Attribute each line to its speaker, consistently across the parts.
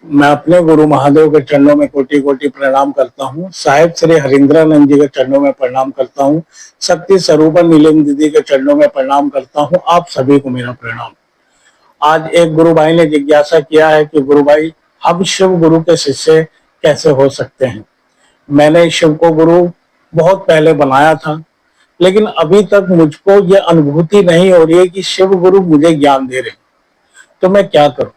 Speaker 1: मैं अपने गुरु महादेव के चरणों में कोटि कोटि प्रणाम करता हूँ। साहिब श्री हरिंद्रानंद जी के चरणों में प्रणाम करता हूँ। शक्ति स्वरूपा नीलम दीदी के चरणों में प्रणाम करता हूँ। आप सभी को मेरा प्रणाम। आज एक गुरु भाई ने जिज्ञासा किया है कि गुरु भाई, हम शिव गुरु के शिष्य कैसे हो सकते हैं। मैंने शिव को गुरु बहुत पहले बनाया था, लेकिन अभी तक मुझको ये अनुभूति नहीं हो रही है कि शिव गुरु मुझे ज्ञान दे रहे हैं, तो मैं क्या करूं।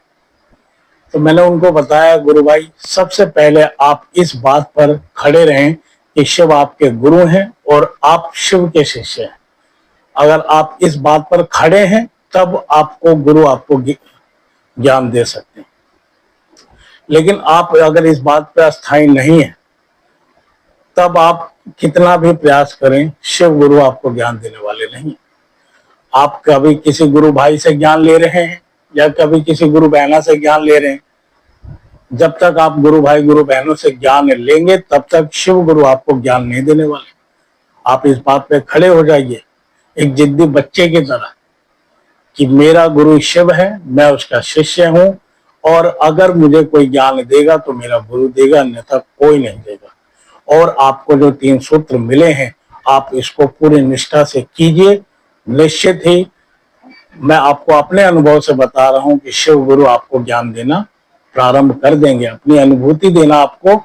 Speaker 1: तो मैंने उनको बताया, गुरु भाई, सबसे पहले आप इस बात पर खड़े रहें कि शिव आपके गुरु हैं और आप शिव के शिष्य हैं। अगर आप इस बात पर खड़े हैं तब आपको गुरु आपको ज्ञान दे सकते हैं। लेकिन आप अगर इस बात पर अस्थायी नहीं है, तब आप कितना भी प्रयास करें, शिव गुरु आपको ज्ञान देने वाले नहीं। आप कभी किसी गुरु भाई से ज्ञान ले रहे हैं या कभी किसी गुरु बहना से ज्ञान ले रहे हैं, जब तक आप गुरु भाई गुरु बहनों से ज्ञान लेंगे तब तक शिव गुरु आपको ज्ञान नहीं देने वाले। आप इस बात पे खड़े हो जाइए एक जिद्दी बच्चे की तरह कि मेरा गुरु शिव है, मैं उसका शिष्य हूं, और अगर मुझे कोई ज्ञान देगा तो मेरा गुरु देगा, अन्यथा कोई नहीं देगा। और आपको जो 3 सूत्र मिले हैं, आप इसको पूरी निष्ठा से कीजिए। निश्चित ही मैं आपको अपने अनुभव से बता रहा हूं कि शिव गुरु आपको ज्ञान देना प्रारंभ कर देंगे, अपनी अनुभूति देना आपको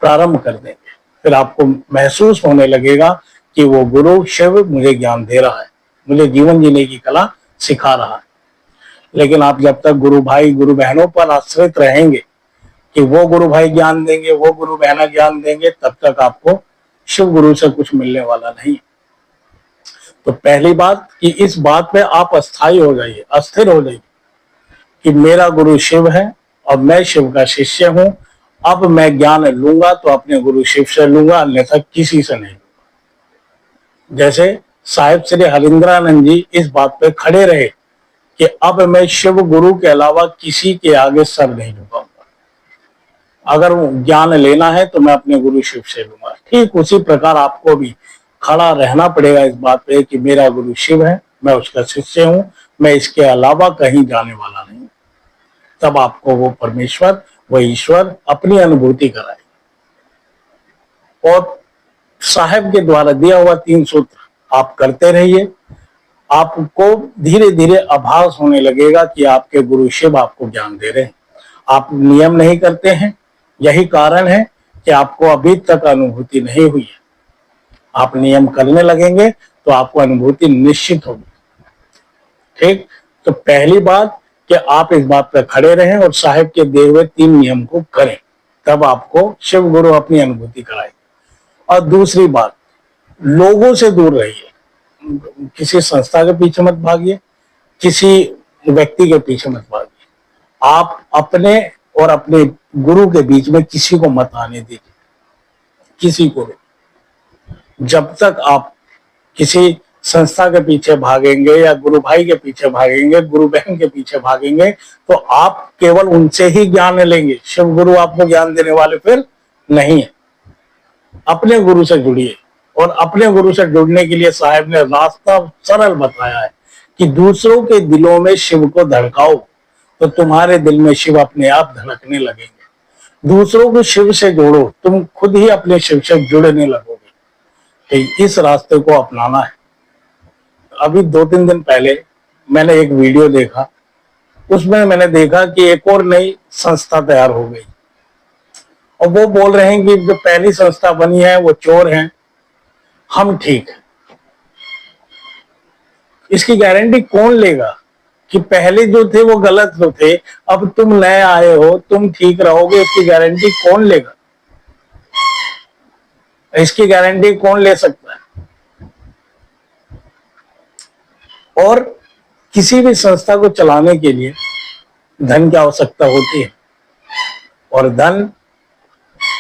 Speaker 1: प्रारंभ कर देंगे। फिर आपको महसूस होने लगेगा कि वो गुरु शिव मुझे ज्ञान दे रहा है, मुझे जीवन जीने की कला सिखा रहा है। लेकिन आप जब तक गुरु भाई गुरु बहनों पर आश्रित रहेंगे कि वो गुरु भाई ज्ञान देंगे, वो गुरु बहना ज्ञान देंगे, तब तक आपको शिव गुरु से कुछ मिलने वाला नहीं। तो पहली बात कि इस बात पे आप अस्थायी हो जाइए, अस्थिर हो जाइए कि मेरा गुरु शिव है और मैं शिव का शिष्य हूं। अब मैं ज्ञान लूंगा तो अपने गुरु शिव से लूंगा, अन्यथा किसी से नहीं लूंगा। जैसे साहिब श्री हरिंद्रानंद जी इस बात पे खड़े रहे कि अब मैं शिव गुरु के अलावा किसी के आगे सर नहीं झुकाऊंगा। अगर ज्ञान लेना है तो मैं अपने गुरु शिव से लूंगा। ठीक उसी प्रकार आपको भी खड़ा रहना पड़ेगा इस बात पे कि मेरा गुरु शिव है, मैं उसका शिष्य हूं, मैं इसके अलावा कहीं जाने वाला नहीं। तब आपको वो परमेश्वर, वो ईश्वर अपनी अनुभूति कराए। और साहेब के द्वारा दिया हुआ 3 सूत्र आप करते रहिए। आपको धीरे धीरे आभास होने लगेगा कि आपके गुरु शिव आपको ज्ञान दे रहे हैं। आप नियम नहीं करते हैं, यही कारण है कि आपको अभी तक अनुभूति नहीं हुई है। आप नियम करने लगेंगे तो आपको अनुभूति निश्चित होगी। ठीक, तो पहली बात कि आप इस बात पर खड़े रहें और साहिब के दिए हुए 3 नियम को करें, तब आपको शिव गुरु अपनी अनुभूति कराएंगे। और दूसरी बात, लोगों से दूर रहिए। किसी संस्था के पीछे मत भागिए, किसी व्यक्ति के पीछे मत भागिए। आप अपने और अपने गुरु के बीच में किसी को मत आने दीजिए, किसी को भी। जब तक आप किसी संस्था के पीछे भागेंगे या गुरु भाई के पीछे भागेंगे, गुरु बहन के पीछे भागेंगे, तो आप केवल उनसे ही ज्ञान लेंगे। शिव गुरु आपको ज्ञान देने वाले फिर नहीं है। अपने गुरु से जुड़िए, और अपने गुरु से जुड़ने के लिए साहिब ने रास्ता सरल बताया है कि दूसरों के दिलों में शिव को धड़काओ तो तुम्हारे दिल में शिव अपने आप धड़कने लगेंगे। दूसरों को शिव से जोड़ो, तुम खुद ही अपने शिव से जुड़ने लगोगे। तो इस रास्ते को अपनाना है। अभी 2-3 दिन पहले मैंने एक वीडियो देखा, उसमें मैंने देखा कि एक और नई संस्था तैयार हो गई, और वो बोल रहे हैं कि जो पहली संस्था बनी है वो चोर हैं, हम ठीक है। इसकी गारंटी कौन लेगा कि पहले जो थे वो गलत तो थे, अब तुम नए आए हो, तुम ठीक रहोगे? इसकी गारंटी कौन लेगा? इसकी गारंटी कौन ले सकता है? और किसी भी संस्था को चलाने के लिए धन की आवश्यकता होती है, और धन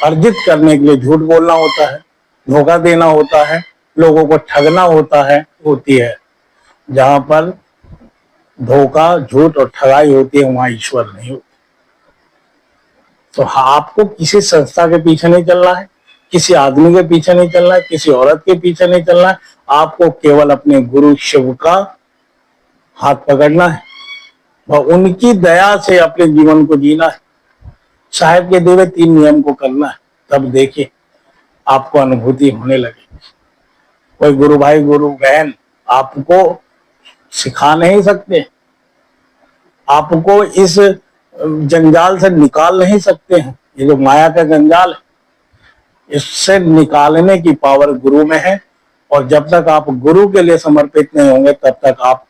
Speaker 1: अर्जित करने के लिए झूठ बोलना होता है, धोखा देना होता है, लोगों को ठगना होती है। जहां पर धोखा, झूठ और ठगाई होती है, वहां ईश्वर नहीं होती। तो आपको किसी संस्था के पीछे नहीं चलना है, किसी आदमी के पीछे नहीं चलना है, किसी औरत के पीछे नहीं चलना है। आपको केवल अपने गुरु शिव का हाथ पकड़ना है और उनकी दया से अपने जीवन को जीना है। साहेब के दिए हुए 3 नियम को करना है, तब देखिए आपको अनुभूति होने लगेगी। कोई गुरु भाई गुरु बहन आपको सिखा नहीं सकते, आपको इस जंजाल से निकाल नहीं सकते हैं। ये जो माया का जंजाल है, इससे निकालने की पावर गुरु में है। और जब तक आप गुरु के लिए समर्पित नहीं होंगे तब तक आप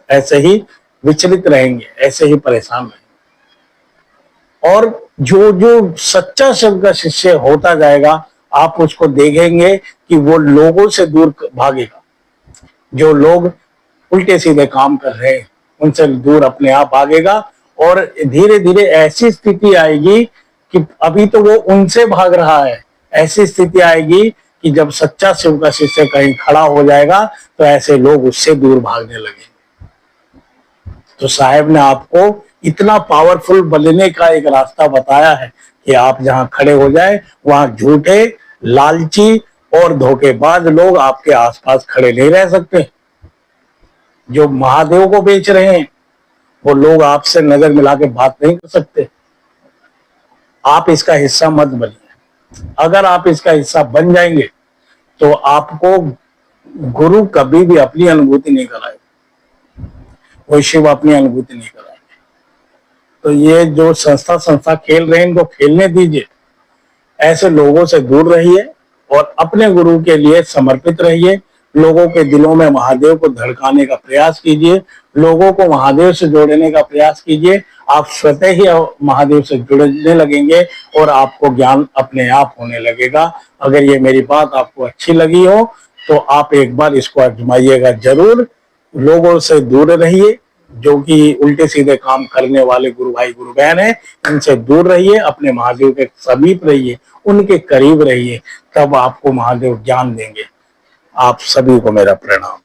Speaker 1: ऐसे ही विचलित रहेंगे, ऐसे ही परेशान रहेंगे। और जो जो सच्चा शिव का शिष्य होता जाएगा, आप उसको देखेंगे कि वो लोगों से दूर भागेगा। जो लोग उल्टे सीधे काम कर रहे हैं उनसे दूर अपने आप भागेगा। और धीरे धीरे ऐसी स्थिति आएगी कि अभी तो वो उनसे भाग रहा है, ऐसी स्थिति आएगी कि जब सच्चा शिव का शिष्य कहीं खड़ा हो जाएगा तो ऐसे लोग उससे दूर भागने लगेंगे। तो साहेब ने आपको इतना पावरफुल बनने का एक रास्ता बताया है कि आप जहां खड़े हो जाए वहां झूठे, लालची और धोखेबाज लोग आपके आसपास खड़े नहीं रह सकते। जो महादेव को बेच रहे हैं वो लोग आपसे नजर मिला के बात नहीं कर सकते। आप इसका हिस्सा मत बनिए। अगर आप इसका हिस्सा बन जाएंगे तो आपको गुरु कभी भी अपनी अनुभूति नहीं कराएगा, कोई शिव अपनी अनुभूति नहीं कराएगा। तो ये जो संस्था खेल रहे हैं इनको खेलने दीजिए। ऐसे लोगों से दूर रहिए और अपने गुरु के लिए समर्पित रहिए। लोगों के दिलों में महादेव को धड़काने का प्रयास कीजिए, लोगों को महादेव से जोड़ने का प्रयास कीजिए। आप स्वतः ही महादेव से जुड़ने लगेंगे और आपको ज्ञान अपने आप होने लगेगा। अगर ये मेरी बात आपको अच्छी लगी हो तो आप एक बार इसको आजमाइएगा जरूर। लोगों से दूर रहिए, जो कि उल्टे सीधे काम करने वाले गुरु भाई गुरु बहन है, इनसे दूर रहिए। अपने महादेव के समीप रहिए, उनके करीब रहिए, तब आपको महादेव ज्ञान देंगे। आप सभी को मेरा प्रणाम।